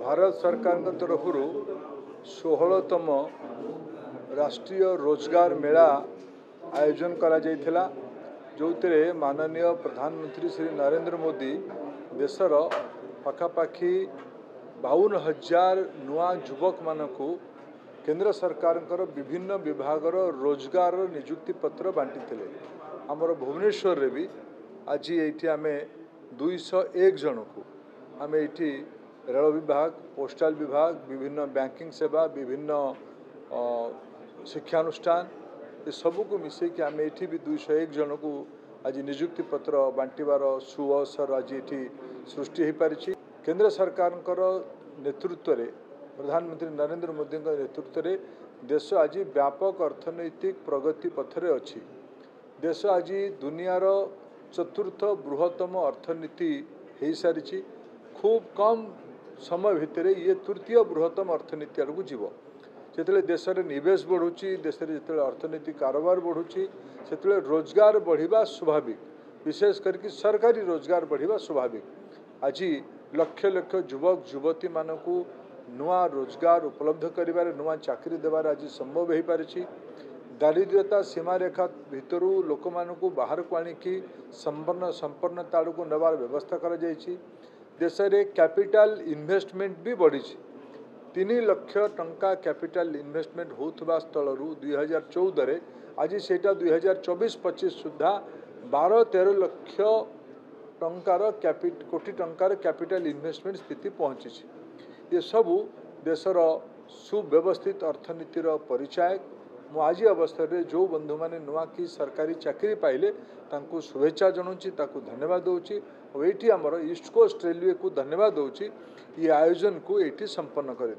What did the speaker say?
भारत सरकार तरफ 16तम राष्ट्रीय रोजगार मेला आयोजन करा जायथिला जो माननीय प्रधानमंत्री श्री नरेंद्र मोदी देशर पखापाखि 52,000 नुआ युवक मानकु केंद्र सरकार विभिन्न विभागर रोजगार नियुक्ति पत्र बांटी आमर भुवनेश्वर रे भी आज ये आम 201 जन को आम ये रेल विभाग पोस्टाल विभाग विभिन्न बैंकिंग सेवा विभिन्न शिक्षानुष्ठान ये सबको मिसेक आम ये भी 201 जन को आज नियुक्ति पत्र बांटार सुअवसर आज ये सृष्टि हो पारी। केंद्र सरकार नेतृत्व में प्रधानमंत्री नरेंद्र मोदी नेतृत्व में देश आज व्यापक अर्थनैतिक प्रगति पथरे अच्छी। देश आज दुनियार चतुर्थ बृहत्तम अर्थनीति हो सारी खूब कम समय भितर ये तृतीय बृहत्तम अर्थनीति आड़ को जीव जिते देश में निवेश बढ़ुची देश में जिते अर्थनैतिक कारोबार बढ़ुची से रोजगार बढ़िबा स्वाभाविक विशेष करके सरकारी रोजगार बढ़िबा स्वाभाविक। आज लक्ष लक्ष युवक युवती मानकु नुआ रोजगार उपलब्ध करिबारे नुआ चाकरी देवार आज संभव हो पारी। दारिद्र्यता सीमारेखा भितर लोक मानकु बाहर को आनिकी संपन्नता को नेबार व्यवस्था करा जायछि। देश में कैपिटल इन्वेस्टमेंट भी बढ़ी 3 लाख टंका कैपिटल इन्वेस्टमेंट होता स्थल 2014 आज से 2024-25 सुधा 12-13 लाख टंकार कोटी टंकार कैपिटल इन्वेस्टमेंट स्थिति पहुँची। ये सबू देशर सुव्यवस्थित अर्थनीतिर परिचायक। मु आज अवसर में जो बंधु मैंने नुआ की सरकारी चाकरी पाइले तांको शुभेच्छा जनाऊँगी ताकू धन्यवाद दूची और ये आमर ईस्ट कोस्ट रेलवे को धन्यवाद दूची ये आयोजन को ये संपन्न कर।